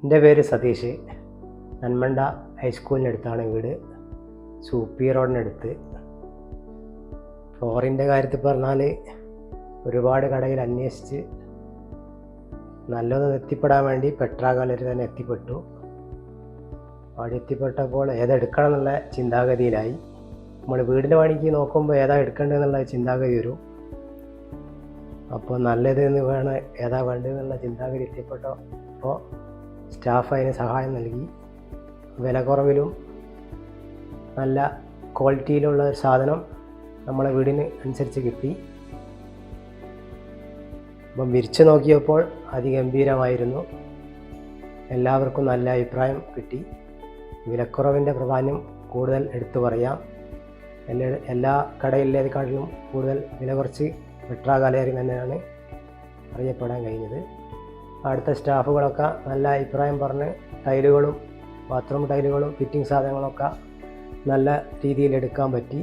എൻ്റെ പേര് സതീഷ്. നന്മണ്ട ഹൈസ്കൂളിനടുത്താണ് വീട്. സൂപ്പി റോഡിനടുത്ത്. ഫ്ലോറിൻ്റെ കാര്യത്തിൽ പറഞ്ഞാൽ ഒരുപാട് കടയിൽ അന്വേഷിച്ച് നല്ലതൊന്ന് എത്തിപ്പെടാൻ വേണ്ടി പെട്രാ ഗാലറി തന്നെ എത്തിപ്പെട്ടു. അവിടെ എത്തിപ്പെട്ടപ്പോൾ ഏതെടുക്കണം എന്നുള്ള ചിന്താഗതിയിലായി. നമ്മൾ വീടിൻ്റെ പണിക്ക് നോക്കുമ്പോൾ ഏതാ എടുക്കേണ്ടതെന്നുള്ള ചിന്താഗതി വരും. അപ്പോൾ നല്ലതെന്ന് വേണം ഏതാ വേണ്ടതെന്നുള്ള ചിന്താഗതി എത്തിപ്പെട്ടോ. അപ്പോൾ സ്റ്റാഫ് അതിന് സഹായം നൽകി. വില കുറവിലും നല്ല ക്വാളിറ്റിയിലുള്ള ഒരു സാധനം നമ്മളെ വീടിന് അനുസരിച്ച് കിട്ടി. അപ്പം വിരിച്ച് നോക്കിയപ്പോൾ അതിഗംഭീരമായിരുന്നു. എല്ലാവർക്കും നല്ല അഭിപ്രായം കിട്ടി. വിലക്കുറവിൻ്റെ പ്രാധാന്യം കൂടുതൽ എടുത്തു പറയാം. എല്ലാ കടയിലേക്കാട്ടിലും കൂടുതൽ വില കുറച്ച് പെട്രാ ഗാലറി തന്നെയാണ് അറിയപ്പെടാൻ കഴിഞ്ഞത്. അടുത്ത സ്റ്റാഫുകളൊക്കെ നല്ല അഭിപ്രായം പറഞ്ഞ് ടൈലുകളും ബാത്റൂം ടൈലുകളും ഫിറ്റിംഗ് സാധനങ്ങളൊക്കെ നല്ല രീതിയിൽ എടുക്കാൻ പറ്റി.